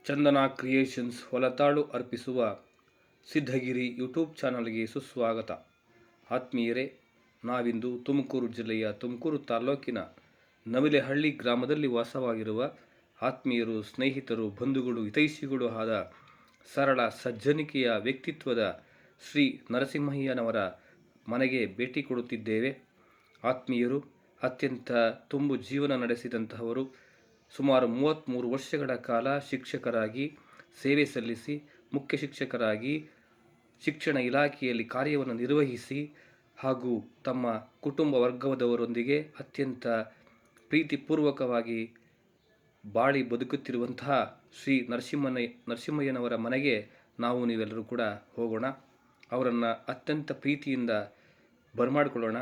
ಚಂದನ creations ಹೊಲತಾಳು ಅರ್ಪಿಸುವ Siddhagiri YouTube ಚಾನಲ್ಗೆ ಸುಸ್ವಾಗತ. ಆತ್ಮೀಯರೇ, ನಾವಿಂದು ತುಮಕೂರು ಜಿಲ್ಲೆಯ ತುಮಕೂರು ತಾಲ್ಲೂಕಿನ ನವಿಲೆಹಳ್ಳಿ ಗ್ರಾಮದಲ್ಲಿ ವಾಸವಾಗಿರುವ ಆತ್ಮೀಯರು, ಸ್ನೇಹಿತರು, ಬಂಧುಗಳು, ಹಿತೈಷಿಗಳು ಆದ ಸರಳ ಸಜ್ಜನಿಕೆಯ ವ್ಯಕ್ತಿತ್ವದ ಶ್ರೀ ನರಸಿಂಹಯ್ಯನವರ ಮನೆಗೆ ಭೇಟಿ ಕೊಡುತ್ತಿದ್ದೇವೆ. ಆತ್ಮೀಯರು ಅತ್ಯಂತ ತುಂಬು ಜೀವನ ನಡೆಸಿದಂತಹವರು. ಸುಮಾರು 33 ವರ್ಷಗಳ ಕಾಲ ಶಿಕ್ಷಕರಾಗಿ ಸೇವೆ ಸಲ್ಲಿಸಿ, ಮುಖ್ಯ ಶಿಕ್ಷಕರಾಗಿ ಶಿಕ್ಷಣ ಇಲಾಖೆಯಲ್ಲಿ ಕಾರ್ಯವನ್ನು ನಿರ್ವಹಿಸಿ ಹಾಗೂ ತಮ್ಮ ಕುಟುಂಬ ವರ್ಗದವರೊಂದಿಗೆ ಅತ್ಯಂತ ಪ್ರೀತಿಪೂರ್ವಕವಾಗಿ ಬಾಳಿ ಬದುಕುತ್ತಿರುವಂತಹ ಶ್ರೀ ನರಸಿಂಹಯ್ಯನವರ ಮನೆಗೆ ನಾವು ನೀವೆಲ್ಲರೂ ಕೂಡ ಹೋಗೋಣ. ಅವರನ್ನು ಅತ್ಯಂತ ಪ್ರೀತಿಯಿಂದ ಬರಮಾಡಿಕೊಳ್ಳೋಣ.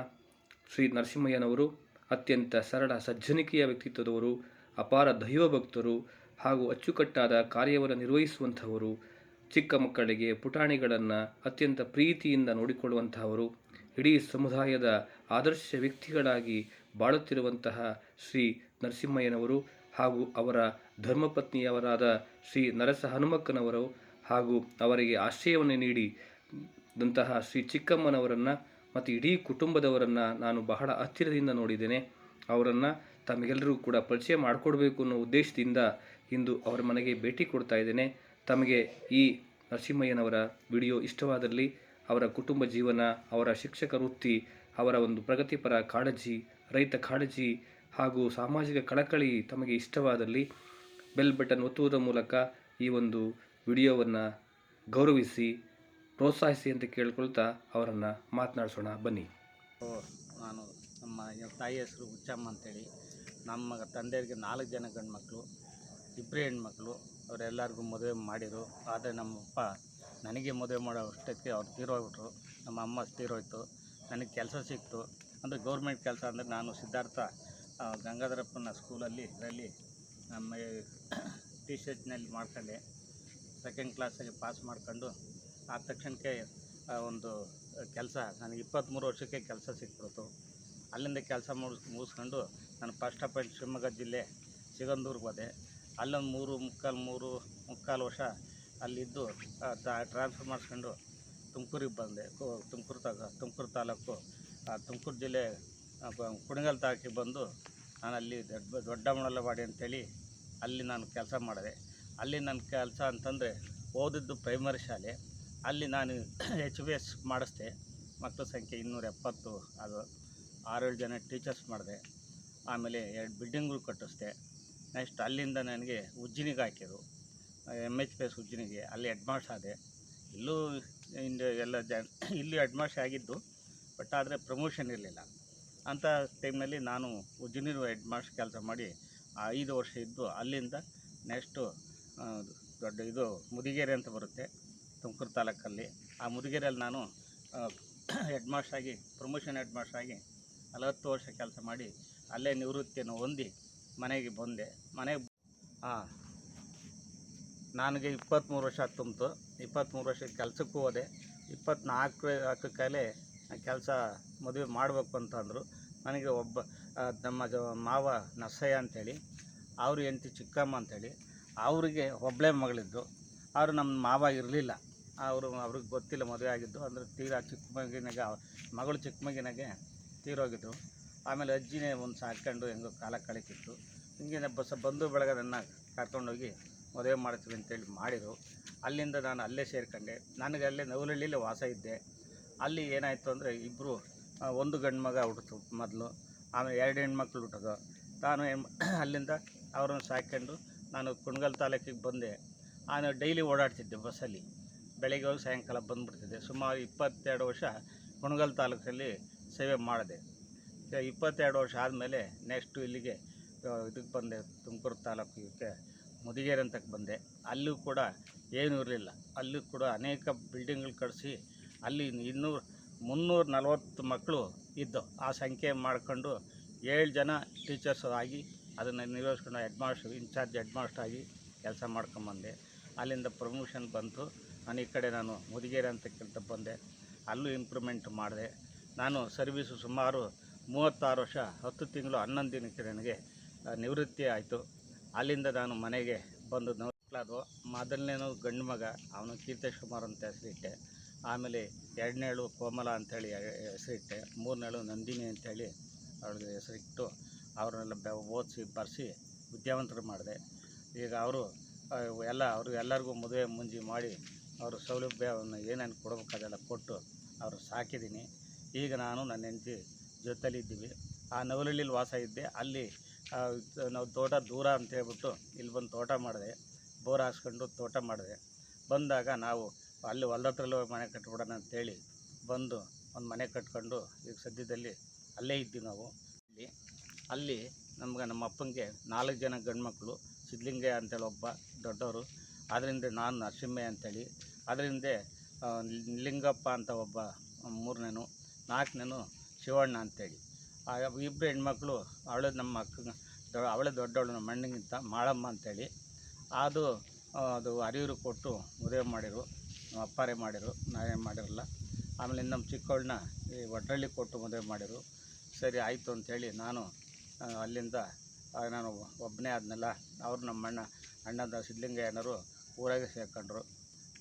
ಶ್ರೀ ನರಸಿಂಹಯ್ಯನವರು ಅತ್ಯಂತ ಸರಳ ಸಜ್ಜನಿಕೆಯ ವ್ಯಕ್ತಿತ್ವದವರು, ಅಪಾರ ದೈವಭಕ್ತರು ಹಾಗೂ ಅಚ್ಚುಕಟ್ಟಾದ ಕಾರ್ಯವನ್ನು ನಿರ್ವಹಿಸುವಂಥವರು. ಚಿಕ್ಕ ಮಕ್ಕಳಿಗೆ ಪುಟಾಣಿಗಳನ್ನು ಅತ್ಯಂತ ಪ್ರೀತಿಯಿಂದ ನೋಡಿಕೊಳ್ಳುವಂತಹವರು. ಇಡೀ ಸಮುದಾಯದ ಆದರ್ಶ ವ್ಯಕ್ತಿಗಳಾಗಿ ಬಾಳುತ್ತಿರುವಂತಹ ಶ್ರೀ ನರಸಿಂಹಯ್ಯನವರು ಹಾಗೂ ಅವರ ಧರ್ಮಪತ್ನಿಯವರಾದ ಶ್ರೀ ನರಸ ಹನುಮಕ್ಕನವರು ಹಾಗೂ ಅವರಿಗೆ ಆಶ್ರಯವನ್ನು ನೀಡಿದಂತಹ ಶ್ರೀ ಚಿಕ್ಕಮ್ಮನವರನ್ನು ಮತ್ತು ಇಡೀ ಕುಟುಂಬದವರನ್ನು ನಾನು ಬಹಳ ಹತ್ತಿರದಿಂದ ನೋಡಿದ್ದೇನೆ. ಅವರನ್ನು ತಮಗೆಲ್ಲರಿಗೂ ಕೂಡ ಪರಿಚಯ ಮಾಡಿಕೊಡ್ಬೇಕು ಅನ್ನೋ ಉದ್ದೇಶದಿಂದ ಇಂದು ಅವರ ಮನೆಗೆ ಭೇಟಿ ಕೊಡ್ತಾ ಇದ್ದೇನೆ. ತಮಗೆ ಈ ನರಸಿಂಹಯ್ಯನವರ ವಿಡಿಯೋ ಇಷ್ಟವಾದಲ್ಲಿ ಅವರ ಕುಟುಂಬ ಜೀವನ, ಅವರ ಶಿಕ್ಷಕ ವೃತ್ತಿ, ಅವರ ಒಂದು ಪ್ರಗತಿಪರ ಕಾಳಜಿ, ರೈತ ಕಾಳಜಿ ಹಾಗೂ ಸಾಮಾಜಿಕ ಕಳಕಳಿ ತಮಗೆ ಇಷ್ಟವಾದಲ್ಲಿ ಬೆಲ್ ಬಟನ್ ಒತ್ತುವುದರ ಮೂಲಕ ಈ ಒಂದು ವಿಡಿಯೋವನ್ನು ಗೌರವಿಸಿ, ಪ್ರೋತ್ಸಾಹಿಸಿ ಅಂತ ಕೇಳ್ಕೊಳ್ತಾ ಅವರನ್ನು ಮಾತನಾಡಿಸೋಣ. ಬನ್ನಿ. ನಾನು ನಮ್ಮ ತಾಯಿ ಹೆಸರು ಹುಚ್ಚಮ್ಮ ಅಂತೇಳಿ. ನಮ್ಮ ತಂದೆಯವರಿಗೆ 4 ಜನ ಗಂಡು ಮಕ್ಕಳು, 2 ಹೆಣ್ಮಕ್ಳು. ಅವರೆಲ್ಲರಿಗೂ ಮದುವೆ ಮಾಡಿದರು. ಆದರೆ ನಮ್ಮಪ್ಪ ನನಗೆ ಮದುವೆ ಮಾಡೋ ಅಷ್ಟಕ್ಕೆ ಅವ್ರು ತೀರೋಗ್ಬಿಟ್ರು. ನಮ್ಮ ಅಮ್ಮ ತೀರೋಯ್ತು. ನನಗೆ ಕೆಲಸ ಸಿಕ್ತು. ಅಂದರೆ ಗೌರ್ಮೆಂಟ್ ಕೆಲಸ. ಅಂದರೆ ನಾನು ಸಿದ್ಧಾರ್ಥ ಗಂಗಾಧರಪ್ಪನ ಸ್ಕೂಲಲ್ಲಿ ಇದರಲ್ಲಿ ನಮ್ಮ ಟೀಚರ್ಸ್ನಲ್ಲಿ ಮಾಡ್ಕೊಂಡೆ. 2nd ಕ್ಲಾಸಾಗಿ ಪಾಸ್ ಮಾಡ್ಕೊಂಡು ಆದ ತಕ್ಷಣಕ್ಕೆ ಒಂದು ಕೆಲಸ ನನಗೆ 23 ವರ್ಷಕ್ಕೆ ಕೆಲಸ ಸಿಕ್ಬಿಡ್ತು. ಅಲ್ಲಿಂದ ಕೆಲಸ ಮುಗಿಸ್ಕೊಂಡು ನಾನು ಫಸ್ಟ್ ಅಪಾಯಿಂಟ್ ಶಿವಮೊಗ್ಗ ಜಿಲ್ಲೆ ಸಿಗಂದೂರಿಗೆ ಹೋದೆ. ಅಲ್ಲೊಂದು 3.25 ವರ್ಷ ಅಲ್ಲಿದ್ದು ಟ್ರಾನ್ಸ್ಫರ್ ಮಾಡಿಸ್ಕೊಂಡು ತುಮಕೂರಿಗೆ ಬಂದೆ. ತುಮಕೂರು ತಾಲೂಕು ತುಮಕೂರು ಜಿಲ್ಲೆ ಕುಣಿಗಲ್ ತಾಲೂಕಿಗೆ ಬಂದು ನಾನು ಅಲ್ಲಿ ದೊಡ್ಡಮಣಲವಾಡಿ ಅಂತೇಳಿ ಅಲ್ಲಿ ನಾನು ಕೆಲಸ ಮಾಡಿದೆ. ಅಲ್ಲಿ ನನ್ನ ಕೆಲಸ ಅಂತಂದರೆ ಓದಿದ್ದು ಪ್ರೈಮರಿ ಶಾಲೆ. ಅಲ್ಲಿ ನಾನು HVS ಮಾಡಿಸ್ದೆ. ಮಕ್ಕಳ ಸಂಖ್ಯೆ 270. ಅದು 6-7 ಜನ ಟೀಚರ್ಸ್ ಮಾಡಿದೆ. ಆಮೇಲೆ 2 ಬಿಲ್ಡಿಂಗ್ಗಳು ಕಟ್ಟಿಸ್ದೆ. ನೆಕ್ಸ್ಟ್ ಅಲ್ಲಿಂದ ನನಗೆ ಉಜ್ಜಿನಿಗೆ ಹಾಕಿದ್ರು, MHPS ಉಜ್ಜಿನಿಗೆ. ಅಲ್ಲಿ ಹೆಡ್ ಮಾಸ್ಟರ್ ಆದೆ. ಇಲ್ಲೂ ಇಲ್ಲಿ ಹೆಡ್ ಮಾಸ್ಟರ್ ಆಗಿದ್ದು, ಬಟ್ ಆದರೆ ಪ್ರಮೋಷನ್ ಇರಲಿಲ್ಲ. ಅಂಥ ಟೈಮ್ನಲ್ಲಿ ನಾನು ಉಜ್ಜಿನಿ ಹೆಡ್ ಮಾಸ್ಟರ್ ಕೆಲಸ ಮಾಡಿ 5 ವರ್ಷ ಇದ್ದು, ಅಲ್ಲಿಂದ ನೆಕ್ಸ್ಟು ಮುದಿಗೆರೆ ಅಂತ ಬರುತ್ತೆ ತುಮಕೂರು ತಾಲೂಕಲ್ಲಿ. ಆ ಮುದಿಗೆರೆಯಲ್ಲಿ ನಾನು ಹೆಡ್ ಮಾಸ್ಟರ್ ಆಗಿ, ಪ್ರಮೋಷನ್ ಹೆಡ್ ಮಾಸ್ಟರ್ ಆಗಿ 40 ವರ್ಷ ಕೆಲಸ ಮಾಡಿ ಅಲ್ಲೇ ನಿವೃತ್ತಿಯನ್ನು ಹೊಂದಿ ಮನೆಗೆ ಬಂದೆ. ನನಗೆ 23 ವರ್ಷ ತುಂಬಿತು. 23 ವರ್ಷ ಕೆಲಸಕ್ಕೂ ಹೋದೆ. 24 ಕೆಲಸ ಮದುವೆ ಮಾಡಬೇಕು ಅಂತಂದರು. ನನಗೆ ಒಬ್ಬ ನಮ್ಮ ಮಾವ ನರಸಯ್ಯ ಅಂಥೇಳಿ, ಅವರು ಹೆಂಡತಿ ಚಿಕ್ಕಮ್ಮ ಅಂಥೇಳಿ, ಅವರಿಗೆ ಒಬ್ಬಳೇ ಮಗಳಿದ್ದು. ಅವರು ನಮ್ಮ ಮಾವ ಇರಲಿಲ್ಲ. ಅವ್ರಿಗೆ ಗೊತ್ತಿಲ್ಲ ಮದುವೆ ಆಗಿದ್ದು. ಅಂದರೆ ತೀರಾ ಮಗಳು ಚಿಕ್ಕ ಮಗಿನಾಗೆ ತೀರೋಗಿದ್ರು. ಆಮೇಲೆ ಅಜ್ಜಿನೇ ಒಂದು ಸಾಕೊಂಡು ಹೆಂಗೋ ಕಾಲ ಕಳೀತಿತ್ತು. ಹಿಂಗೆ ಬಂಧು ಬಳಗ ನನ್ನ ಕರ್ಕೊಂಡೋಗಿ ಮದುವೆ ಮಾಡ್ತೀವಿ ಅಂತೇಳಿ ಮಾಡಿದರು. ಅಲ್ಲಿಂದ ನಾನು ಅಲ್ಲೇ ಸೇರ್ಕೊಂಡೆ. ನನಗೆ ಅಲ್ಲೇ ನವಲಹಳ್ಳಿಯಲ್ಲೇ ವಾಸ ಇದ್ದೆ. ಅಲ್ಲಿ ಏನಾಯಿತು ಅಂದರೆ ಇಬ್ಬರು, ಒಂದು ಗಂಡು ಮಗ ಹುಟ್ಟಿತು ಮೊದಲು, ಆಮೇಲೆ 2 ಹೆಣ್ಮಕ್ಳು ಹುಟ್ಟೋದು. ನಾನು ಅಲ್ಲಿಂದ ಅವ್ರನ್ನ ಸಾಕೊಂಡು ನಾನು ಕುಣಗಲ್ ತಾಲೂಕಿಗೆ ಬಂದೆ. ನಾನು ಡೈಲಿ ಓಡಾಡ್ತಿದ್ದೆ ಬಸ್ಸಲ್ಲಿ. ಬೆಳಗ್ಗೆ ಹೋಗಿ ಸಾಯಂಕಾಲ ಬಂದುಬಿಡ್ತಿದ್ದೆ. ಸುಮಾರು 22 ವರ್ಷ ಕುಣಗಲ್ ತಾಲೂಕಲ್ಲಿ ಸೇವೆ ಮಾಡಿದೆ. 22 ವರ್ಷ ಆದಮೇಲೆ ನೆಕ್ಸ್ಟು ಇಲ್ಲಿಗೆ ಇದಕ್ಕೆ ಬಂದೆ, ತುಮಕೂರು ತಾಲೂಕಿಗೆ ಮುದಿಗೆರೆ ಅಂತಕ್ಕೆ ಬಂದೆ. ಅಲ್ಲೂ ಕೂಡ ಏನೂ ಇರಲಿಲ್ಲ. ಅಲ್ಲೂ ಕೂಡ ಅನೇಕ ಬಿಲ್ಡಿಂಗ್ಗಳು ಕಟ್ಟಿಸಿ ಅಲ್ಲಿ 340 ಮಕ್ಕಳು ಇದ್ದು, ಆ ಸಂಖ್ಯೆ ಮಾಡಿಕೊಂಡು 7 ಜನ ಟೀಚರ್ಸ್ ಆಗಿ ಅದನ್ನು ನಿರ್ವಹಿಸ್ಕೊಂಡು ಇನ್ಚಾರ್ಜ್ ಹೆಡ್ ಮಾಸ್ಟರ್ ಆಗಿ ಕೆಲಸ ಮಾಡ್ಕೊಂಬಂದೆ. ಅಲ್ಲಿಂದ ಪ್ರಮೋಷನ್ ಬಂತು. ನಾನು ಈ ಕಡೆ ಮುದಿಗೆರೆ ಅಂತಕ್ಕಂಥ ಬಂದೆ. ಅಲ್ಲೂ ಇಂಪ್ರೂವ್ಮೆಂಟ್ ಮಾಡಿದೆ. ನಾನು ಸರ್ವೀಸು ಸುಮಾರು 36 ವರ್ಷ 10 ತಿಂಗಳು 11 ದಿನಕ್ಕೆ ನನಗೆ ನಿವೃತ್ತಿ ಆಯಿತು. ಅಲ್ಲಿಂದ ನಾನು ಮನೆಗೆ ಬಂದು ಮಕ್ಕಳದು. ಮೊದಲನೇನು ಗಂಡು ಮಗ, ಅವನು ಕೀರ್ತೇಶ್ ಕುಮಾರ್ ಅಂತ ಹೆಸರಿಟ್ಟೆ. ಆಮೇಲೆ ಎರಡನೇಳು ಕೋಮಲ ಅಂಥೇಳಿ ಹೆಸರಿಟ್ಟೆ. ಮೂರನೇಳು ನಂದಿನಿ ಅಂಥೇಳಿ ಅವಳಿಗೆ ಹೆಸರಿಟ್ಟು ಅವ್ರನ್ನೆಲ್ಲ ಓದಿಸಿ ಬರೆಸಿ ವಿದ್ಯಾವಂತರು ಮಾಡಿದೆ. ಈಗ ಅವರು ಎಲ್ಲರಿಗೂ ಮದುವೆ ಮುಂಜಿ ಮಾಡಿ ಅವ್ರ ಸೌಲಭ್ಯವನ್ನು ಏನೇನು ಕೊಡಬೇಕು ಅದೆಲ್ಲ ಕೊಟ್ಟು ಅವರು ಸಾಕಿದ್ದೀನಿ. ಈಗ ನಾನು ನನ್ನ ಹೆಂಡತಿ ಜೊತೆಲಿದ್ದೀವಿ. ಆ ನವಲಹಳ್ಳಿಲಿ ವಾಸ ಇದ್ದೆ. ಅಲ್ಲಿ ನಾವು ತೋಟ ದೂರ ಅಂತ ಹೇಳ್ಬಿಟ್ಟು ಇಲ್ಲಿ ಬಂದು ತೋಟ ಮಾಡಿದೆ. ಬೋರ್ ಹಾಕ್ಸ್ಕೊಂಡು ತೋಟ ಮಾಡಿದೆ. ಬಂದಾಗ ನಾವು ಅಲ್ಲಿ ಹೊಲ್ದ ಹತ್ರಲ್ಲೂ ಮನೆ ಕಟ್ಬಿಡೋಣ ಅಂತೇಳಿ ಬಂದು ಒಂದು ಮನೆ ಕಟ್ಕೊಂಡು ಈಗ ಸದ್ಯದಲ್ಲಿ ಅಲ್ಲೇ ಇದ್ದೀವಿ ನಾವು. ಅಲ್ಲಿ ನಮ್ಮ ಅಪ್ಪನಿಗೆ 4 ಜನ ಗಂಡು ಮಕ್ಕಳು. ಸಿದ್ಧಲಿಂಗಯ್ಯ ಅಂತೇಳಿ ಒಬ್ಬ ದೊಡ್ಡವರು, ಅದರಿಂದ ನಾನು ನರಸಿಂಹಯ್ಯ ಅಂತೇಳಿ, ಅದರಿಂದ ಲಿಂಗಪ್ಪ ಅಂತ ಒಬ್ಬ 3ನೇನು, 4ನೇನು ಶಿವಣ್ಣ ಅಂತೇಳಿ. ಇಬ್ಬರು ಹೆಣ್ಮಕ್ಳು. ನಮ್ಮ ಅವಳೇ ದೊಡ್ಡವಳು ನಮ್ಮ ಅಣ್ಣಗಿಂತ, ಮಾಳಮ್ಮ ಅಂತೇಳಿ. ಅದು ಹರಿಯೂರು ಕೊಟ್ಟು ಮದುವೆ ಮಾಡಿರು. ನಮ್ಮ ಅಪ್ಪಾರೇ ಮಾಡಿರು, ನಾವೇನು ಮಾಡಿರಲ್ಲ. ಆಮೇಲೆ ನಮ್ಮ ಚಿಕ್ಕವಳನ್ನ ಈ ಒಡ್ರಳ್ಳಿ ಕೊಟ್ಟು ಮದುವೆ ಮಾಡಿರು. ಸರಿ ಆಯಿತು ಅಂಥೇಳಿ ನಾನು ಅಲ್ಲಿಂದ ನಾನು ಒಬ್ಬನೇ ಆದನಲ್ಲ. ಅವರು ನಮ್ಮ ಅಣ್ಣದ ಸಿದ್ಧಲಿಂಗಯ್ಯನವರು ಊರಾಗೆ ಸೇರ್ಕೊಂಡ್ರು.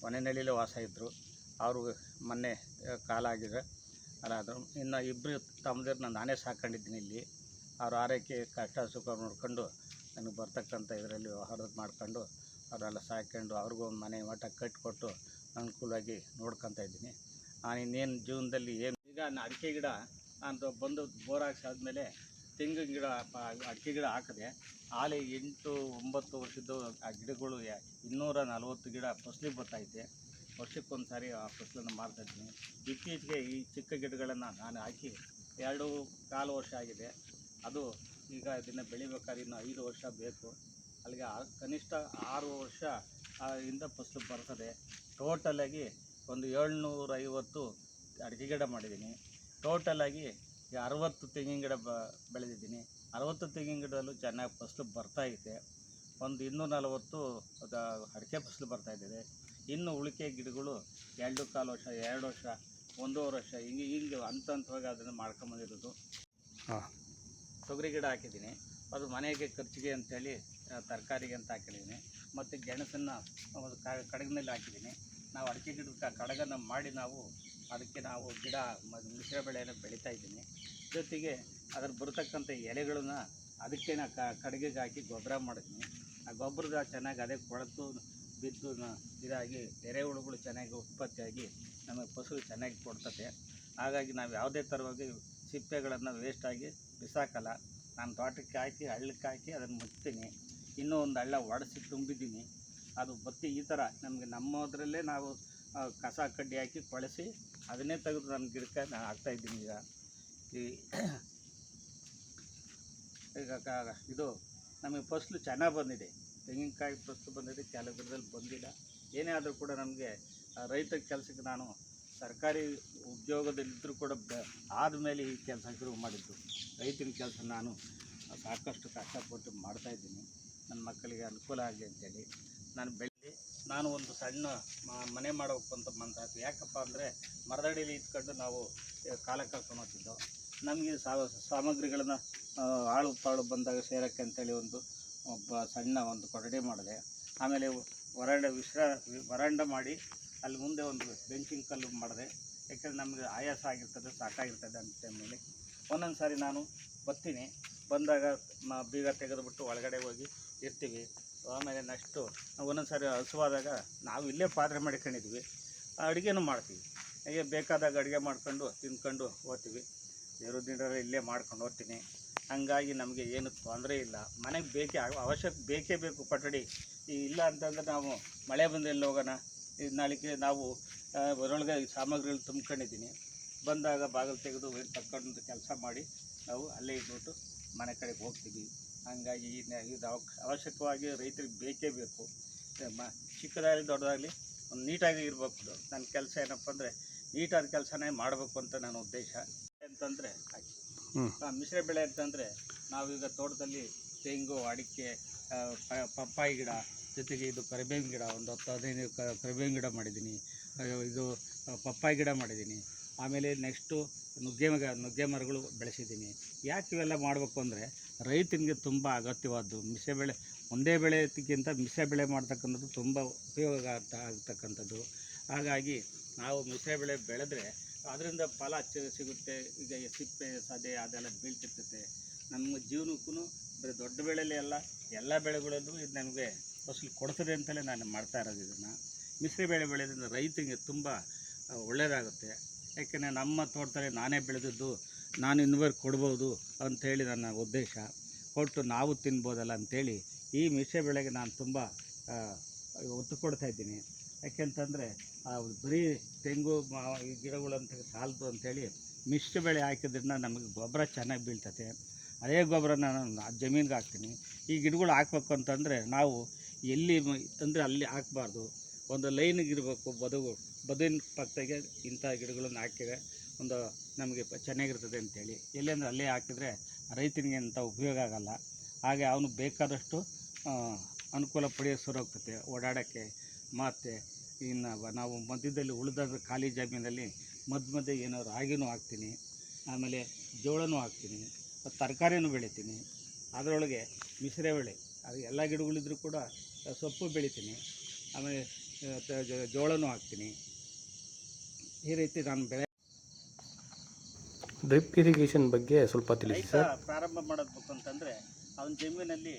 ಮನೆಯಲ್ಲಿಯೇ ವಾಸ ಇದ್ದರು. ಅವರು ಮೊನ್ನೆ ಕಾಲಾಗಿದೆ ಅಲ್ಲಾದರು. ಇನ್ನು ಇಬ್ಬರು ತಮ್ಮದಿರನ್ನ ನಾನೇ ಸಾಕೊಂಡಿದ್ದೀನಿ ಇಲ್ಲಿ. ಅವ್ರ ಆರೈಕೆ ಕಷ್ಟ ಸುಖ ನೋಡ್ಕೊಂಡು ನನಗೆ ಬರ್ತಕ್ಕಂಥ ಇದರಲ್ಲಿ ವ್ಯವಹಾರ ಮಾಡ್ಕೊಂಡು ಅವರೆಲ್ಲ ಸಾಕೊಂಡು ಅವ್ರಿಗೂ ಒಂದು ಮನೆ ಮಠ ಕಟ್ಟಿಕೊಟ್ಟು ಅನುಕೂಲವಾಗಿ ನೋಡ್ಕೊತಾ ಇದ್ದೀನಿ. ನಾನು ಇನ್ನೇನು ಜೀವನದಲ್ಲಿ ಏನು ಈಗ ಅಡಿಕೆ ಗಿಡ ನಾನು ಬಂದು ಬೋರ್ ಹಾಕ್ಸಾದ್ಮೇಲೆ ತೆಂಗಿನ ಗಿಡ ಅಡಿಕೆ ಗಿಡ ಹಾಕಿದೆ. ಆಲೆ 8-9 ವರ್ಷದ್ದು ಆ ಗಿಡಗಳು 240 ಗಿಡ ಫಸಲಿಗೆ ಬರ್ತೈತೆ. ವರ್ಷಕ್ಕೊಂದು ಸಾರಿ ಆ ಫಸಲನ್ನು ಮಾರ್ತಾಯಿದ್ದೀನಿ. ಇತ್ತೀಚೆಗೆ ಈ ಚಿಕ್ಕ ಗಿಡಗಳನ್ನು ನಾನು ಹಾಕಿ 2.25 ವರ್ಷ ಆಗಿದೆ. ಅದು ಈಗ ಇದನ್ನು ಬೆಳಿಬೇಕಾದ್ರೆ ಇನ್ನು 5 ವರ್ಷ ಬೇಕು. ಅಲ್ಲಿಗೆ ಕನಿಷ್ಠ 6 ವರ್ಷ ಇಂದ ಫಸಲು ಬರ್ತದೆ. ಟೋಟಲಾಗಿ ಒಂದು 750 ಅಡಿಕೆ ಗಿಡ ಮಾಡಿದ್ದೀನಿ. ಟೋಟಲಾಗಿ 60 ತೆಂಗಿನ ಗಿಡ ಬೆಳೆದಿದ್ದೀನಿ. 60 ತೆಂಗಿನ ಗಿಡದಲ್ಲೂ ಚೆನ್ನಾಗಿ ಫಸಲು ಬರ್ತಾಯಿದೆ. ಒಂದು 240 ಅಡಿಕೆ ಫಸಲು ಬರ್ತಾಯಿದೆ. ಇನ್ನು ಉಳಿಕೆ ಗಿಡಗಳು 2.25 ವರ್ಷ, 2 ವರ್ಷ, 1.5 ವರ್ಷ ಹಿಂಗೆ ಹಂತವಾಗಿ ಅದನ್ನು ಮಾಡ್ಕೊಂಬಂದಿರೋದು. ತೊಗರಿ ಗಿಡ ಹಾಕಿದ್ದೀನಿ. ಅದು ಮನೆಗೆ ಖರ್ಚಿಗೆ ಅಂತೇಳಿ ತರಕಾರಿಗೆ ಅಂತ ಹಾಕಿದ್ದೀನಿ. ಮತ್ತು ಗೆಣಸನ್ನು ಒಂದು ಕಡಗಿನಲ್ಲಿ ಹಾಕಿದ್ದೀನಿ. ನಾವು ಅಡಿಕೆ ಗಿಡದ ಕಡಗನ್ನು ಮಾಡಿ ಅದಕ್ಕೆ ನಾವು ಗಿಡ ಮಿಶ್ರ ಬೆಳೆಯನ್ನು ಬೆಳೀತಾ ಇದ್ದೀನಿ. ಜೊತೆಗೆ ಅದ್ರ ಬರ್ತಕ್ಕಂಥ ಎಲೆಗಳನ್ನ ಅದಕ್ಕೆ ಕಡೆಗೆ ಹಾಕಿ ಗೊಬ್ಬರ ಮಾಡಿದ್ದೀನಿ. ಆ ಗೊಬ್ಬರದ ಚೆನ್ನಾಗಿ ಅದೇ ಕೊಳೆತು ಬಿದ್ದು ಇದಾಗಿ ಎರೆಹುಳುಗಳು ಚೆನ್ನಾಗಿ ಉತ್ಪತ್ತಿಯಾಗಿ ನಮಗೆ ಫಸಲು ಚೆನ್ನಾಗಿ ಕೊಡ್ತದೆ. ಹಾಗಾಗಿ ನಾವು ಯಾವುದೇ ಥರವಾಗಿ ಸಿಪ್ಪೆಗಳನ್ನು ವೇಸ್ಟಾಗಿ ಬಿಸಾಕಲ್ಲ. ನಾನು ತೋಟಕ್ಕೆ ಹಾಕಿ ಹಳ್ಳಕ್ಕೆ ಹಾಕಿ ಅದನ್ನು ಮುಚ್ತೀನಿ. ಇನ್ನೂ ಒಂದು ಹಳ್ಳ ಒಡೆಸಿ ತುಂಬಿದ್ದೀನಿ. ಅದು ಬತ್ತಿ ಈ ಥರ ನಮಗೆ ನಮ್ಮದರಲ್ಲೇ ನಾವು ಕಸ ಕಡ್ಡಿ ಹಾಕಿ ಕೊಳೆಸಿ ಅದನ್ನೇ ತೆಗೆದು ನನ್ನ ಗಿಡಕ್ಕೆ ನಾನು ಹಾಕ್ತಾಯಿದ್ದೀನಿ. ಈಗ ಇದು ನಮಗೆ ಫಸಲು ಚೆನ್ನಾಗಿ ಬಂದಿದೆ. ತೆಂಗಿನಕಾಯಿ ಫಸಲು ಬಂದಿದೆ, ಕೆಲವು ಗಿಡದಲ್ಲಿ ಬಂದಿಲ್ಲ. ಏನೇ ಆದರೂ ಕೂಡ ನಮಗೆ ರೈತ ಕೆಲಸಕ್ಕೆ ನಾನು ಸರ್ಕಾರಿ ಉದ್ಯೋಗದಲ್ಲಿದ್ದರೂ ಕೂಡ ಆದಮೇಲೆ ಈ ಕೆಲಸ ಶುರು ಮಾಡಿದ್ದು. ರೈತನ ಕೆಲಸ ನಾನು ಸಾಕಷ್ಟು ಕಷ್ಟಪಟ್ಟು ಮಾಡ್ತಾಯಿದ್ದೀನಿ. ನನ್ನ ಮಕ್ಕಳಿಗೆ ಅನುಕೂಲ ಆಗಲಿ ಅಂತೇಳಿ ನಾನು ಒಂದು ಸಣ್ಣ ಮನೆ ಮಾಡಬೇಕು ಅಂತ ಮನಸ್ಸಾಯ್ತು. ಯಾಕಪ್ಪ ಅಂದರೆ ಮರದಡಿಯಲ್ಲಿ ಇಟ್ಕೊಂಡು ನಾವು ಕಾಲ ಕಳ್ಕೊಂಡು ಹೋಗ್ತಿದ್ದೋ. ನಮಗೆ ಸಾಮಗ್ರಿಗಳನ್ನು ಆಳು ಪಾಳು ಬಂದಾಗ ಸೇರೋಕ್ಕೆ ಅಂತೇಳಿ ಒಬ್ಬ ಸಣ್ಣ ಒಂದು ಕೊಠಡಿ ಮಾಡಿದೆ. ಆಮೇಲೆ ವರಾಂಡ ಮಾಡಿ ಅಲ್ಲಿ ಮುಂದೆ ಒಂದು ಬೆಂಚಿಂಗ್ ಕಲ್ಲು ಮಾಡಿದೆ. ಯಾಕೆಂದರೆ ನಮಗೆ ಆಯಾಸ ಆಗಿರ್ತದೆ, ಸಾಕಾಗಿರ್ತದೆ ಅಂತ ಟೈಮಲ್ಲಿ ಒಂದೊಂದು ಸಾರಿ ನಾನು ಬರ್ತೀನಿ. ಬಂದಾಗ ಬೀಗ ತೆಗೆದುಬಿಟ್ಟು ಒಳಗಡೆ ಹೋಗಿ ಇರ್ತೀವಿ. ಆಮೇಲೆ ನೆಕ್ಸ್ಟು ಒಂದೊಂದು ಸಾರಿ ಹಸುವಾದಾಗ ನಾವು ಇಲ್ಲೇ ಪಾತ್ರೆ ಮಾಡ್ಕೊಂಡಿದ್ವಿ, ಅಡುಗೆನೂ ಮಾಡ್ತೀವಿ. ಹೀಗೆ ಬೇಕಾದಾಗ ಅಡುಗೆ ಮಾಡ್ಕೊಂಡು ತಿಂದ್ಕೊಂಡು ಹೋಗ್ತೀವಿ. ದಿನದ ಇಲ್ಲೇ ಮಾಡ್ಕೊಂಡು ಹೋಗ್ತೀನಿ. ಹಂಗಾಗಿ ನಮಗೆ ಏನು ತೊಂದರೆ ಇಲ್ಲ. ಮನೆಗೆ ಅವಶ್ಯಕ ಬೇಕೇ ಬೇಕು ಕೊಠಡಿ. ಇಲ್ಲ ಅಂತಂದರೆ ನಾವು ಮಳೆ ಬಂದಲ್ಲಿ ಹೋಗೋಣ, ನಾಳೆಗೆ ನಾವು ಅದರೊಳಗೆ ಸಾಮಗ್ರಿಗಳು ತುಂಬ್ಕೊಂಡಿದ್ದೀನಿ. ಬಂದಾಗ ಬಾಗಿಲು ತೆಗೆದು ತಕ್ಕೊಂಡು ಕೆಲಸ ಮಾಡಿ ನಾವು ಅಲ್ಲೇ ಇದ್ಬಿಟ್ಟು ಮನೆ ಕಡೆಗೆ ಹೋಗ್ತೀವಿ. ಹಂಗಾಗಿ ಇದು ಅವಶ್ಯಕವಾಗಿ ರೈತರಿಗೆ ಬೇಕೇ ಬೇಕು. ಚಿಕ್ಕದಾಗಲಿ ದೊಡ್ಡದಾಗಲಿ ಒಂದು ನೀಟಾಗಿ ಇರಬೇಕು. ನನ್ನ ಕೆಲಸ ಏನಪ್ಪ ಅಂದರೆ ನೀಟಾದ ಕೆಲಸನೇ ಮಾಡಬೇಕು ಅಂತ ನನ್ನ ಉದ್ದೇಶ. ಅಂತಂದರೆ ಮಿಶ್ರ ಬೆಳೆ ಅಂತಂದರೆ ನಾವೀಗ ತೋಟದಲ್ಲಿ ತೆಂಗು, ಅಡಿಕೆ, ಪಪ್ಪಾಯಿ ಗಿಡ, ಜೊತೆಗೆ ಇದು ಕರಿಬೇವಿನ ಗಿಡ ಒಂದು 10-15 ಕರಿಬೇವಿನ ಗಿಡ ಮಾಡಿದ್ದೀನಿ. ಇದು ಪಪ್ಪಾಯಿ ಗಿಡ ಮಾಡಿದ್ದೀನಿ. ಆಮೇಲೆ ನೆಕ್ಸ್ಟು ನುಗ್ಗೆ ಮರಗಳು ಬೆಳೆಸಿದ್ದೀನಿ. ಯಾಕೆ ಇವೆಲ್ಲ ಮಾಡಬೇಕು ಅಂದರೆ ರೈತನಿಗೆ ತುಂಬ ಅಗತ್ಯವಾದ್ದು. ಮಿಶ್ರ ಬೆಳೆ ಒಂದೇ ಬೆಳೆಗಿಂತ ಮಿಶ್ರ ಬೆಳೆ ಮಾಡ್ತಕ್ಕಂಥದ್ದು ತುಂಬ ಉಪಯೋಗ ಆಗ್ತಕ್ಕಂಥದ್ದು. ಹಾಗಾಗಿ ನಾವು ಮಿಶ್ರ ಬೆಳೆ ಬೆಳೆದ್ರೆ ಅದರಿಂದ ಫಲ ಸಿಗುತ್ತೆ. ಈಗ ಸಿಪ್ಪೆ ಸದೆ ಅದೆಲ್ಲ ಬೀಳ್ತಿರ್ತೈತೆ. ನಮ್ಮ ಜೀವನಕ್ಕೂ ಬರೀ ದೊಡ್ಡ ಬೆಳೆಯಲ್ಲೇ ಅಲ್ಲ, ಎಲ್ಲ ಬೆಳೆಗಳಲ್ಲೂ ಇದು ನಮಗೆ ಫಸಲು ಕೊಡ್ತದೆ ಅಂತಲೇ ನಾನು ಮಾಡ್ತಾ ಇರೋದು. ಇದನ್ನು ಮಿಶ್ರ ಬೆಳೆ ಬೆಳೆಯೋದ್ರಿಂದ ರೈತರಿಗೆ ತುಂಬ ಒಳ್ಳೆಯದಾಗುತ್ತೆ. ಯಾಕೆಂದರೆ ನಮ್ಮ ತೋಟದಲ್ಲಿ ನಾನೇ ಬೆಳೆದಿದ್ದು ನಾನು ಇನ್ನೂವರೆಗೆ ಕೊಡ್ಬೋದು ಅಂಥೇಳಿ ನನ್ನ ಉದ್ದೇಶ. ಕೊಟ್ಟು ನಾವು ತಿನ್ಬೋದಲ್ಲ ಅಂಥೇಳಿ ಈ ಮಿಶ್ರ ಬೆಳೆಗೆ ನಾನು ತುಂಬ ಒತ್ತು ಕೊಡ್ತಾಯಿದ್ದೀನಿ. ಯಾಕೆಂತಂದರೆ ಬರೀ ತೆಂಗು ಈ ಗಿಡಗಳಂತ ಸಾಲದು ಅಂಥೇಳಿ ಮಿಶ್ರ ಬೆಳೆ ಹಾಕಿದ್ರಿಂದ ನಮಗೆ ಗೊಬ್ಬರ ಚೆನ್ನಾಗಿ ಬೀಳ್ತದೆ. ಅದೇ ಗೊಬ್ಬರನ ನಾನು ಜಮೀನಿಗೆ ಹಾಕ್ತೀನಿ. ಈ ಗಿಡಗಳು ಹಾಕ್ಬೇಕು ಅಂತಂದರೆ ನಾವು ಎಲ್ಲಿ ಅಂದರೆ ಅಲ್ಲಿ ಹಾಕ್ಬಾರ್ದು, ಒಂದು ಲೈನಿಗೆ ಇರಬೇಕು. ಬದುವಿನ ಪಕ್ಕದಾಗೆ ಇಂಥ ಗಿಡಗಳನ್ನು ಹಾಕಿದರೆ ಒಂದು ನಮಗೆ ಚೆನ್ನಾಗಿರ್ತದೆ ಅಂಥೇಳಿ. ಎಲ್ಲೆಂದ್ರೆ ಅಲ್ಲೇ ಹಾಕಿದರೆ ರೈತನಿಗೆ ಅಂಥ ಉಪಯೋಗ ಆಗೋಲ್ಲ. ಹಾಗೆ ಅವನು ಬೇಕಾದಷ್ಟು ಅನುಕೂಲ ಪಡೆಯೋ ಹೋಗ್ತದೆ ಓಡಾಡೋಕ್ಕೆ. ಮತ್ತು ಇನ್ನು ನಾವು ಮಧ್ಯದಲ್ಲಿ ಉಳಿದ ಖಾಲಿ ಜಮೀನಲ್ಲಿ ಮಧ್ಯೆ ಏನೋ ರಾಗಿನೂ ಹಾಕ್ತೀನಿ, ಆಮೇಲೆ ಜೋಳನೂ ಹಾಕ್ತೀನಿ, ತರಕಾರಿನೂ ಬೆಳಿತೀನಿ. ಅದರೊಳಗೆ ಮಿಶ್ರ ಬೆಳೆ ಅದು ಎಲ್ಲ ಗಿಡಗಳಿದ್ರೂ ಕೂಡ ಸೊಪ್ಪು ಬೆಳಿತೀನಿ, ಆಮೇಲೆ ಜೋಳನೂ ಹಾಕ್ತೀನಿ. ಈ ರೀತಿ ನಾನು ಬೆಳೆ ಡ್ರಿಪ್ ಇರಿಗೇಷನ್ ಬಗ್ಗೆ ಸ್ವಲ್ಪ ತಿಳಿಸಿ ಸರ್. ಪ್ರಾರಂಭ ಮಾಡಬೇಕು ಅಂತಂದರೆ ಅವನ ಜಮೀನಲ್ಲಿ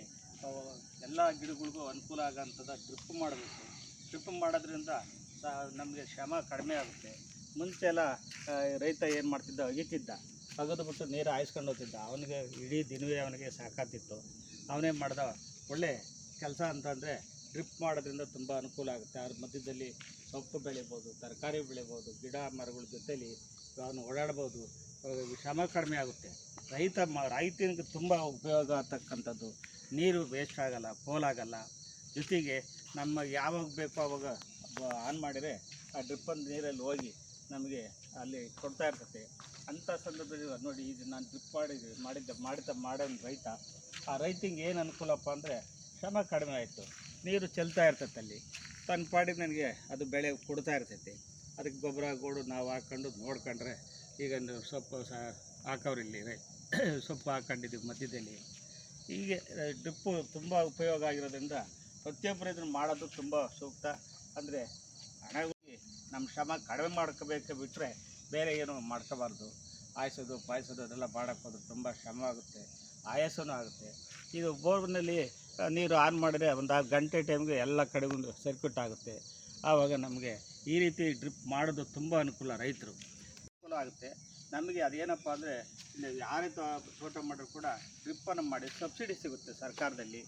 ಎಲ್ಲ ಗಿಡಗಳಿಗೂ ಅನುಕೂಲ ಆಗೋಂಥದ್ದು ಡ್ರಿಪ್ ಮಾಡಬೇಕು. ಡ್ರಿಪ್ ಮಾಡೋದ್ರಿಂದ ನಮಗೆ ಶ್ರಮ ಕಡಿಮೆ ಆಗುತ್ತೆ. ಮುಂಚೆ ಎಲ್ಲ ರೈತ ಏನು ಮಾಡ್ತಿದ್ದ, ಅಗದ್ಬಿಟ್ಟು ನೀರು ಹಾಯಿಸ್ಕೊಂಡು ಹೋಗ್ತಿದ್ದ. ಅವನಿಗೆ ಇಡೀ ದಿನವೇ ಅವನಿಗೆ ಸಾಕಾಗ್ತಿತ್ತು. ಅವನೇ ಮಾಡ್ದ ಒಳ್ಳೆ ಕೆಲಸ ಅಂತಂದರೆ ಡ್ರಿಪ್ ಮಾಡೋದ್ರಿಂದ ತುಂಬ ಅನುಕೂಲ ಆಗುತ್ತೆ. ಅದ್ರ ಮಧ್ಯದಲ್ಲಿ ಸೊಪ್ಪು ಬೆಳಿಬೋದು, ತರಕಾರಿ ಬೆಳಿಬೋದು, ಗಿಡ ಮರಗಳ ಜೊತೆಲಿ ಅವನು ಓಡಾಡ್ಬೋದು, ಶ್ರಮ ಕಡಿಮೆ ಆಗುತ್ತೆ. ರೈತನಿಗೆ ತುಂಬ ಉಪಯೋಗ ಆಗ್ತಕ್ಕಂಥದ್ದು. ನೀರು ವೇಸ್ಟ್ ಆಗೋಲ್ಲ, ಪೋಲಾಗಲ್ಲ. ಜೊತೆಗೆ ನಮಗೆ ಯಾವಾಗ ಬೇಕೋ ಆವಾಗ ಆನ್ ಮಾಡಿದರೆ ಆ ಡ್ರಿಪ್ಪನ್ನು ನೀರಲ್ಲಿ ಹೋಗಿ ನಮಗೆ ಅಲ್ಲಿ ಕೊಡ್ತಾ ಇರ್ತದೆ. ಅಂಥ ಸಂದರ್ಭದಲ್ಲಿ ನೋಡಿ, ಇದು ನಾನು ಡ್ರಿಪ್ ಮಾಡೋನು ರೈತ. ಆ ರೈತಿಗೆ ಏನು ಅನುಕೂಲಪ್ಪ ಅಂದರೆ ಶ್ರಮ ಕಡಿಮೆ ಆಯಿತು, ನೀರು ಚೆಲ್ತಾ ಇರ್ತೈತೆ ಅಲ್ಲಿ, ತನ್ನ ಪಾಡಿಗೆ ನನಗೆ ಅದು ಬೆಳೆ ಕೊಡ್ತಾ ಇರ್ತೈತಿ. ಅದಕ್ಕೆ ಗೊಬ್ಬರ ಗೋಡು ನಾವು ಹಾಕ್ಕೊಂಡು ನೋಡ್ಕೊಂಡ್ರೆ, ಈಗ ಸೊಪ್ಪು ಹಾಕೋರಿಲ್ಲಿ ಸೊಪ್ಪು ಹಾಕ್ಕೊಂಡಿದ್ದೀವಿ ಮಧ್ಯದಲ್ಲಿ. ಹೀಗೆ ಡ್ರಿಪ್ಪು ತುಂಬ ಉಪಯೋಗ ಆಗಿರೋದ್ರಿಂದ ಪ್ರತಿಯೊಬ್ಬರು ಇದನ್ನು ಮಾಡೋದು ತುಂಬ ಸೂಕ್ತ. ಅಂದರೆ ಹಣವಾಗಿ ನಮ್ಮ ಶ್ರಮ ಕಡಿಮೆ ಮಾಡ್ಕೋಬೇಕು ಬಿಟ್ಟರೆ ಬೇರೆ ಏನು ಮಾಡ್ಕೋಬಾರ್ದು. ಆಯಿಸೋದು ಪಾಯಿಸೋದು ಅದೆಲ್ಲ ಮಾಡೋಕ್ಕೆ ಹೋದ್ರೆ ತುಂಬ ಶ್ರಮ ಆಗುತ್ತೆ, ಆಯಾಸನೂ ಆಗುತ್ತೆ. ಇದು ಬೋರ್ನಲ್ಲಿ ನೀರು ಆನ್ ಮಾಡಿದ್ರೆ ಒಂದು 6 ಗಂಟೆ ಟೈಮ್ಗೆ ಎಲ್ಲ ಕಡೆಗೂ ಸರ್ಕ್ಯೂಟ್ ಆಗುತ್ತೆ. ಆವಾಗ ನಮಗೆ ಈ ರೀತಿ ಡ್ರಿಪ್ ಮಾಡೋದು ತುಂಬ ಅನುಕೂಲ, ರೈತರು ಅನುಕೂಲ ಆಗುತ್ತೆ. ನಮಗೆ ಅದೇನಪ್ಪ ಅಂದರೆ ಯಾರೇ ತೋಟ ಮಾಡಿದ್ರು ಕೂಡ ಡ್ರಿಪ್ಪನ್ನು ಮಾಡಿ ಸಬ್ಸಿಡಿ ಸಿಗುತ್ತೆ ಸರ್ಕಾರದಲ್ಲಿ.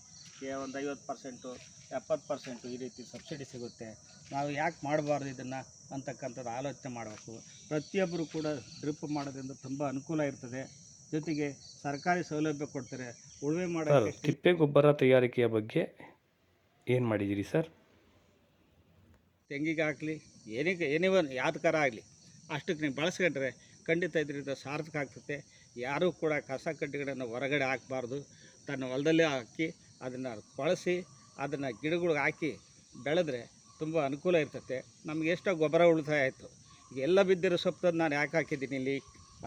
ಒಂದು 50%, 70% ಈ ರೀತಿ ಸಬ್ಸಿಡಿ ಸಿಗುತ್ತೆ. ನಾವು ಯಾಕೆ ಮಾಡಬಾರ್ದು ಇದನ್ನು ಅಂತಕ್ಕಂಥದ್ದು ಆಲೋಚನೆ ಮಾಡಬೇಕು. ಪ್ರತಿಯೊಬ್ಬರು ಕೂಡ ಡ್ರಿಪ್ ಮಾಡೋದ್ರಿಂದ ತುಂಬ ಅನುಕೂಲ ಇರ್ತದೆ. ಜೊತೆಗೆ ಸರ್ಕಾರಿ ಸೌಲಭ್ಯ ಕೊಡ್ತಾರೆ. ಉಳುಮೆ ಮಾಡೋಕ್ಕೆ ತಿಪ್ಪೆ ಗೊಬ್ಬರ ತಯಾರಿಕೆಯ ಬಗ್ಗೆ ಏನು ಮಾಡಿದ್ದೀರಿ ಸರ್? ತೆಂಗಿಗೆ ಆಗಲಿ, ಯಾವ್ದಕ್ಕಾರ ಆಗಲಿ ಅಷ್ಟಕ್ಕೆ ನೀವು ಬಳಸ್ಕೊಂಡ್ರೆ ಖಂಡಿತ ಇದರಿಂದ ಸಾರ್ಥಕ ಆಗ್ತದೆ. ಯಾರೂ ಕೂಡ ಕಸ ಕಡ್ಡಿಗಳನ್ನು ಹೊರಗಡೆ ಹಾಕಬಾರ್ದು. ತನ್ನ ಹೊಲದಲ್ಲೇ ಹಾಕಿ ಅದನ್ನು ಕೊಳೆಸಿ ಅದನ್ನು ಗಿಡಗಳಿಗೆ ಹಾಕಿ ಬೆಳೆದ್ರೆ ತುಂಬ ಅನುಕೂಲ ಇರ್ತದೆ. ನಮಗೆ ಎಷ್ಟೋ ಗೊಬ್ಬರ ಉಳಿತಾಯ ಆಯಿತು. ಈಗ ಎಲ್ಲ ಬಿದ್ದಿರೋ ಸೊಪ್ಪು ನಾನು ಯಾಕೆ ಹಾಕಿದ್ದೀನಿ ಇಲ್ಲಿ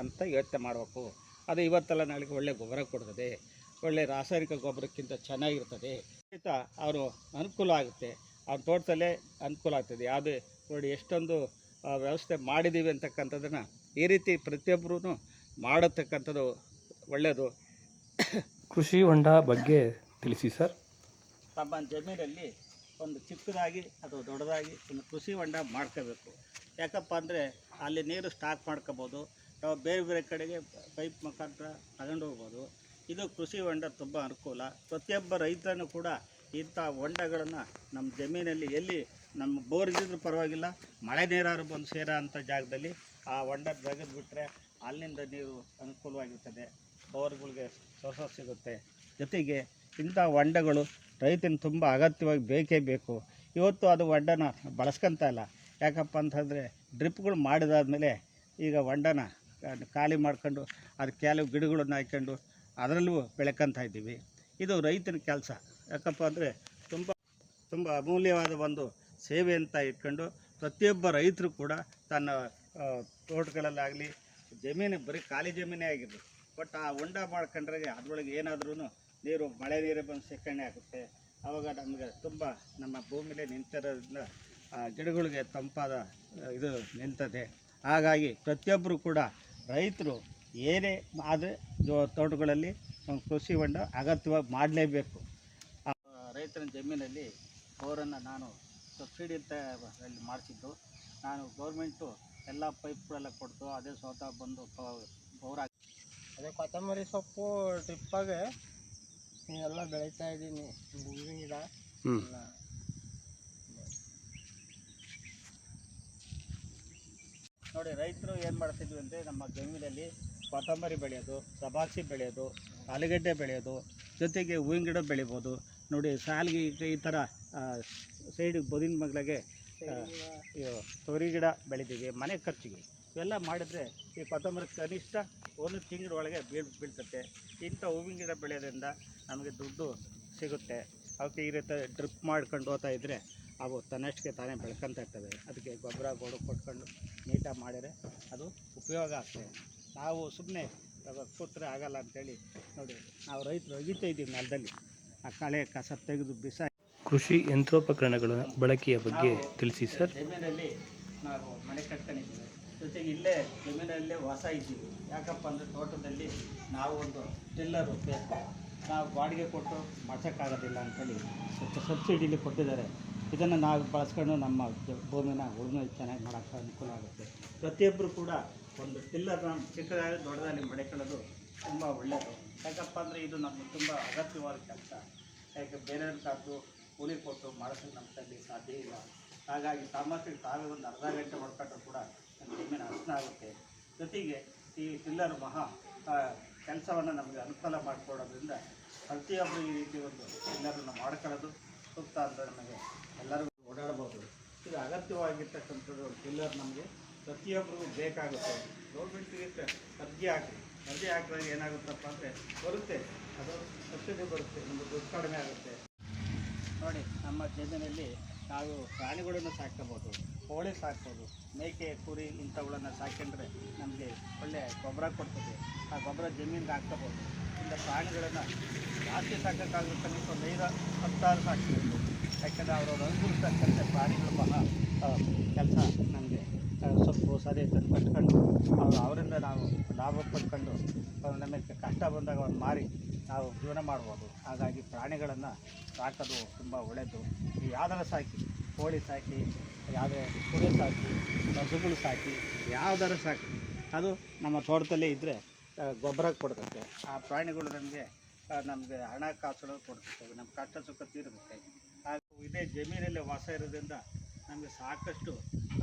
ಅಂತ ಯೋಚನೆ ಮಾಡಬೇಕು. ಅದು ಇವತ್ತೆಲ್ಲ ನಾಳೆಗೆ ಒಳ್ಳೆ ಗೊಬ್ಬರ ಕೊಡ್ತದೆ, ಒಳ್ಳೆ ರಾಸಾಯನಿಕ ಗೊಬ್ಬರಕ್ಕಿಂತ ಚೆನ್ನಾಗಿರ್ತದೆ. ಖಂಡಿತ ಅವರು ಅನುಕೂಲ ಆಗುತ್ತೆ, ಅವ್ರ ತೋಟದಲ್ಲೇ ಅನುಕೂಲ ಆಗ್ತದೆ. ಯಾವುದೇ ನೋಡಿ ಎಷ್ಟೊಂದು ವ್ಯವಸ್ಥೆ ಮಾಡಿದ್ದೀವಿ ಅಂತಕ್ಕಂಥದ್ದನ್ನು ಈ ರೀತಿ ಪ್ರತಿಯೊಬ್ಬರೂ ಮಾಡತಕ್ಕಂಥದ್ದು ಒಳ್ಳೆಯದು. ಕೃಷಿ ಹೊಂಡ ಬಗ್ಗೆ ತಿಳಿಸಿ ಸರ್. ತಮ್ಮ ಜಮೀನಲ್ಲಿ ಒಂದು ಚಿಕ್ಕದಾಗಿ ಅಥವಾ ದೊಡ್ಡದಾಗಿ ಒಂದು ಕೃಷಿ ಹೊಂಡ ಮಾಡ್ಕೋಬೇಕು. ಯಾಕಪ್ಪ ಅಂದರೆ ಅಲ್ಲಿ ನೀರು ಸ್ಟಾಕ್ ಮಾಡ್ಕೋಬೋದು, ನಾವು ಬೇರೆ ಬೇರೆ ಕಡೆಗೆ ಪೈಪ್ ಮುಖಾಂತರ ತಗೊಂಡು ಹೋಗ್ಬೋದು. ಇದು ಕೃಷಿ ಹೊಂಡ ತುಂಬ ಅನುಕೂಲ. ಪ್ರತಿಯೊಬ್ಬ ರೈತನೂ ಕೂಡ ಇಂಥ ಹೊಂಡಗಳನ್ನು ನಮ್ಮ ಜಮೀನಲ್ಲಿ ಎಲ್ಲಿ ನಮ್ಮ ಬೋರ್ ಇದ್ದಿದ್ರೂ ಪರವಾಗಿಲ್ಲ, ಮಳೆ ನೀರಾರು ಬಂದು ಸೇರೋ ಅಂಥ ಜಾಗದಲ್ಲಿ ಆ ಹೊಂಡ ತೆಗೆದುಬಿಟ್ರೆ ಅಲ್ಲಿಂದ ನೀರು ಅನುಕೂಲವಾಗಿರ್ತದೆ, ಬೋರ್ಗಳಿಗೆ ಸೋರ್ಸಸ್ ಸಿಗುತ್ತೆ. ಜೊತೆಗೆ ಇಂಥ ಹೊಂಡಗಳು ರೈತನ ತುಂಬ ಅಗತ್ಯವಾಗಿ ಬೇಕೇ ಬೇಕು. ಇವತ್ತು ಅದು ಹೊಂಡನ ಬಳಸ್ಕೊತ ಇಲ್ಲ. ಯಾಕಪ್ಪ ಅಂತಂದರೆ ಡ್ರಿಪ್ಗಳು ಮಾಡಿದಾದ್ಮೇಲೆ ಈಗ ಹೊಂಡನ ಖಾಲಿ ಮಾಡ್ಕೊಂಡು ಅದು ಕೆಲವು ಗಿಡಗಳನ್ನು ಹಾಕ್ಕೊಂಡು ಅದರಲ್ಲೂ ಬೆಳ್ಕೊತಾ ಇದ್ದೀವಿ. ಇದು ರೈತನ ಕೆಲಸ. ಯಾಕಪ್ಪ ಅಂದರೆ ತುಂಬ ಅಮೂಲ್ಯವಾದ ಒಂದು ಸೇವೆ ಅಂತ ಇಟ್ಕೊಂಡು ಪ್ರತಿಯೊಬ್ಬ ರೈತರು ಕೂಡ ತನ್ನ ತೋಟಗಳಲ್ಲಾಗಲಿ ಜಮೀನು ಬರೀ ಖಾಲಿ ಜಮೀನೇ ಆಗಿರಲಿ, ಬಟ್ ಆ ಹೊಂಡ ಮಾಡ್ಕೊಂಡ್ರೆ ಅದರೊಳಗೆ ಏನಾದ್ರೂ ನೀರು ಮಳೆ ನೀರೇ ಬಂದು ಶೇಖರಣೆ ಆಗುತ್ತೆ. ಆವಾಗ ನಮಗೆ ತುಂಬ ನಮ್ಮ ಭೂಮಿಲೇ ನಿಂತಿರೋದ್ರಿಂದ ಗಿಡಗಳಿಗೆ ತಂಪಾದ ಇದು ನಿಲ್ತದೆ. ಹಾಗಾಗಿ ಪ್ರತಿಯೊಬ್ಬರು ಕೂಡ ರೈತರು ಏನೇ ಆದರೆ ತೋಟಗಳಲ್ಲಿ ಒಂದು ಕೃಷಿ ಹೊಂಡ ಅಗತ್ಯವಾಗಿ ಮಾಡಲೇಬೇಕು. ರೈತನ ಜಮೀನಲ್ಲಿ ಬೋರನ್ನು ನಾನು ಸಬ್ಸಿಡಿ ಅಂತ ಅಲ್ಲಿ ಮಾಡಿಸಿದ್ದು. ನಾನು ಗೌರ್ಮೆಂಟು ಎಲ್ಲ ಪೈಪ್ಗಳೆಲ್ಲ ಕೊಡ್ತು, ಅದೇ ಸ್ವತಃ ಬಂದು ಬೋರ್ ಹಾಕಿ ಅದೇ ಕೊತ್ತಂಬರಿ ಸೊಪ್ಪು ಡ್ರಿಪ್ಪಾಗೆ ಎಲ್ಲ ಬೆಳೀತಾ ಇದ್ದೀನಿ. ಹೂವಿನ ಗಿಡ ಎಲ್ಲ ನೋಡಿ, ರೈತರು ಏನು ಮಾಡ್ತಿದ್ವಿ ಅಂದರೆ ನಮ್ಮ ಜಮೀನಲ್ಲಿ ಕೊತ್ತಂಬರಿ ಬೆಳೆಯೋದು, ಸಬಾಕ್ಸಿ ಬೆಳೆಯೋದು, ಆಲೂಗಡ್ಡೆ ಬೆಳೆಯೋದು, ಜೊತೆಗೆ ಹೂವಿನ ಗಿಡ ಬೆಳಿಬೋದು. ನೋಡಿ, ಸಾಲಿಗೆ ಈ ಥರ ಸೈಡ್ ಬದಿನ ಮಗ್ಳಿಗೆ ತೊಗರಿ ಗಿಡ ಬೆಳಿತೀವಿ ಮನೆ ಖರ್ಚಿಗೆ. ಇವೆಲ್ಲ ಮಾಡಿದ್ರೆ ಈ ಕೊತ್ತಂಬರಿ ಕನಿಷ್ಠ 1 ತಿಂಗಳ ಒಳಗೆ ಬೀಳ್ತತೆ. ಇಂಥ ಹೂವಿನ ಗಿಡ ಬೆಳೆಯೋದ್ರಿಂದ ನಮಗೆ ದುಡ್ಡು ಸಿಗುತ್ತೆ. ಅವಕ್ಕೆ ಈ ರೀತಿ ಡ್ರಿಪ್ ಮಾಡ್ಕೊಂಡು ಹೋಗ್ತಾ ಇದ್ದರೆ ಅವು ತನ್ನಷ್ಟಕ್ಕೆ ತಾನೇ ಬೆಳ್ಕೊತಾ ಇರ್ತವೆ. ಅದಕ್ಕೆ ಗೊಬ್ಬರ ಗೋಡು ಕೊಟ್ಕೊಂಡು ನೀಟಾಗಿ ಮಾಡಿದರೆ ಅದು ಉಪಯೋಗ ಆಗ್ತದೆ. ನಾವು ಸುಮ್ಮನೆ ಕೂತ್ರೆ ಆಗಲ್ಲ ಅಂಥೇಳಿ ನೋಡಿ ನಾವು ರೈತರು ಒಗಿತಾ ಇದ್ದೀವಿ ನೆಲದಲ್ಲಿ. ಆ ಕಳೆ ಕಸ ತೆಗೆದು ಬಿಸಾಕಿ. ಕೃಷಿ ಯಂತ್ರೋಪಕರಣಗಳ ಬಳಕೆಯ ಬಗ್ಗೆ ತಿಳಿಸಿ ಸರ್. ಜಮೀನಲ್ಲಿ ನಾವು ಮನೆ ಕಟ್ಕೊಂಡಿದ್ದೀವಿ, ಜೊತೆಗೆ ಇಲ್ಲೇ ಜಮೀನಲ್ಲೇ ವಾಸ ಇದ್ದೀವಿ. ಯಾಕಪ್ಪ ಅಂದರೆ ತೋಟದಲ್ಲಿ ನಾವು ಒಂದು ಟಿಲ್ಲರ್ ಬೇಕು, ನಾವು ಬಾಡಿಗೆ ಕೊಟ್ಟು ಮಾಡ್ಸೋಕ್ಕಾಗೋದಿಲ್ಲ ಅಂಥೇಳಿ ಸಬ್ಸಿಡಿಲಿ ಕೊಟ್ಟಿದ್ದಾರೆ. ಇದನ್ನು ನಾವು ಬಳಸ್ಕೊಂಡು ನಮ್ಮ ಭೂಮಿನ ಉಳುಮೆ ಚೆನ್ನಾಗಿ ಮಾಡೋಕ್ಕೆ ಅನುಕೂಲ ಆಗುತ್ತೆ. ಪ್ರತಿಯೊಬ್ಬರು ಕೂಡ ಒಂದು ಟಿಲ್ಲರ್ನ ಚಿಕ್ಕದಾಗಿ ದೊಡ್ಡದಾಗಿ ಮಡಿಕೊಳ್ಳೋದು ತುಂಬ ಒಳ್ಳೆಯದು. ಯಾಕಪ್ಪ ಅಂದರೆ ಇದು ನಮಗೆ ತುಂಬ ಅಗತ್ಯವಾದ ಕೆಲಸ. ಯಾಕೆ ಬೇರೆಯವ್ರ ಕಾದು ಕೂಲಿ ಕೊಟ್ಟು ಮಾಡಿಸೋದು ನಮ್ಮ ಕೈಲಿ ಸಾಧ್ಯ ಇಲ್ಲ. ಹಾಗಾಗಿ ಸಾಮರ್ಥ್ಯಕ್ಕೆ ತಾವೇ ಒಂದು ಅರ್ಧ ಗಂಟೆ ಹೊಡ್ಕೊಂಡ್ರು ಕೂಡ ನಮ್ಮ ಜಮೀನು ಹಸನ ಆಗುತ್ತೆ. ಜೊತೆಗೆ ಈ ಟಿಲ್ಲರ್ ಕೆಲಸವನ್ನು ನಮಗೆ ಅನುಕೂಲ ಮಾಡಿಕೊಡೋದ್ರಿಂದ ಪ್ರತಿಯೊಬ್ಬರು ಈ ರೀತಿ ಒಂದು ಟಿಲ್ಲರನ್ನು ಮಾಡ್ಕೊಳ್ಳೋದು ಸೂಕ್ತ ಅಂತ ನಮಗೆ ಎಲ್ಲರಿಗೂ ಓಡಾಡ್ಬೋದು. ಇದು ಅಗತ್ಯವಾಗಿರ್ತಕ್ಕಂಥದ್ದು ಒಂದು ಟಿಲ್ಲರ್ ನಮಗೆ ಪ್ರತಿಯೊಬ್ಬರಿಗೂ ಬೇಕಾಗುತ್ತೆ. ಗೌರ್ಮೆಂಟಿಗೆ ಅರ್ಜಿ ಹಾಕಿದಾಗ ಏನಾಗುತ್ತಪ್ಪ ಅಂದರೆ ಬರುತ್ತೆ, ಅದು ಸಬ್ಸಿಡಿ ಬರುತ್ತೆ, ನಮಗೆ ದುಡ್ಡು ಕಡಿಮೆ ಆಗುತ್ತೆ. ನೋಡಿ, ನಮ್ಮ ಜಮೀನಲ್ಲಿ ನಾವು ಪ್ರಾಣಿಗಳನ್ನು ಸಾಕ್ಕೋಬೋದು, ಕೋಳಿ ಸಾಕ್ಬೋದು, ಮೇಕೆ ಕುರಿ ಇಂಥವುಗಳನ್ನು ಸಾಕೊಂಡ್ರೆ ನಮಗೆ ಒಳ್ಳೆಯ ಗೊಬ್ಬರ ಕೊಡ್ತದೆ. ಆ ಗೊಬ್ಬರ ಜಮೀನಿಗೆ ಹಾಕ್ಕೋಬೋದು. ಇಂಥ ಪ್ರಾಣಿಗಳನ್ನು ಜಾಸ್ತಿ ಸಾಕೋಕ್ಕಾಗುತ್ತೆ, ಒಂದು 5-10 ಸಾಕ್ಬೋದು. ಯಾಕೆಂದರೆ ಅವರು ಅನುಕೂಲಿಸ್ತಕ್ಕಂಥ ಪ್ರಾಣಿಗಳು ಬಹಳ ಕೆಲಸ ನಮಗೆ ಸೊಪ್ಪು ಸರಿ ತಂದು ಕಟ್ಕೊಂಡು ಅವರಿಂದ ನಾವು ಲಾಭ ಪಡ್ಕೊಂಡು ನಮಗೆ ಕಷ್ಟ ಬಂದಾಗ ಅವ್ರು ಮಾರಿ ನಾವು ಜೀವನ ಮಾಡ್ಬೋದು. ಹಾಗಾಗಿ ಪ್ರಾಣಿಗಳನ್ನು ಸಾಕೋದು ತುಂಬ ಒಳ್ಳೆಯದು. ನೀವು ಯಾವ್ದಾರ ಸಾಕಿ, ಕೋಳಿ ಸಾಕಿ, ಯಾವುದೇ ಕುರಿ ಸಾಕಿ, ಹಸುಗಳು ಸಾಕಿ, ಯಾವ್ದಾರ ಸಾಕಿ, ಅದು ನಮ್ಮ ತೋಟದಲ್ಲೇ ಇದ್ದರೆ ಗೊಬ್ಬರ ಕೊಡ್ತೈತೆ. ಆ ಪ್ರಾಣಿಗಳು ನಮಗೆ ಹಣ ಕಾಸುಗಳು ಕೊಡ್ತವೆ, ನಮ್ಮ ಕಷ್ಟ ಸುಖ ತೀರುತ್ತೆ. ಹಾಗೂ ಇದೇ ಜಮೀನಲ್ಲೇ ವಾಸ ಇರೋದ್ರಿಂದ ನಮಗೆ ಸಾಕಷ್ಟು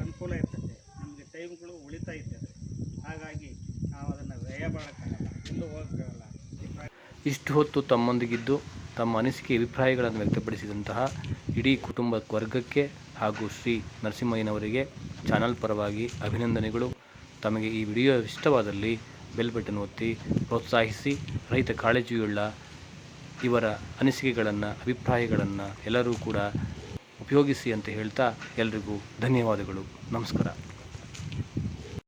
ಅನುಕೂಲ ಇರ್ತದೆ. ನಮಗೆ ಟೈಮ್ಗಳು ಉಳಿತಾ ಇರ್ತದೆ. ಹಾಗಾಗಿ ನಾವು ಅದನ್ನು ವ್ಯಯ ಮಾಡೋಕ್ಕಾಗಲ್ಲ, ಎಲ್ಲೂ ಹೋಗೋಕ್ಕಾಗಲ್ಲ. ಇಷ್ಟು ಹೊತ್ತು ತಮ್ಮೊಂದಿಗಿದ್ದು ತಮ್ಮ ಅನಿಸಿಕೆ ಅಭಿಪ್ರಾಯಗಳನ್ನು ವ್ಯಕ್ತಪಡಿಸಿದಂತಹ ಇಡೀ ಕುಟುಂಬ ವರ್ಗಕ್ಕೆ ಹಾಗೂ ಶ್ರೀ ನರಸಿಂಹಯ್ಯನವರಿಗೆ ಚಾನಲ್ ಪರವಾಗಿ ಅಭಿನಂದನೆಗಳು. ತಮಗೆ ಈ ವಿಡಿಯೋ ಇಷ್ಟವಾದಲ್ಲಿ ಬೆಲ್ ಬಟನ್ ಒತ್ತಿ ಪ್ರೋತ್ಸಾಹಿಸಿ. ರೈತ ಕಾಳಜಿಯುಳ್ಳ ಇವರ ಅನಿಸಿಕೆಗಳನ್ನು ಅಭಿಪ್ರಾಯಗಳನ್ನು ಎಲ್ಲರೂ ಕೂಡ ಉಪಯೋಗಿಸಿ ಅಂತ ಹೇಳ್ತಾ ಎಲ್ರಿಗೂ ಧನ್ಯವಾದಗಳು. ನಮಸ್ಕಾರ.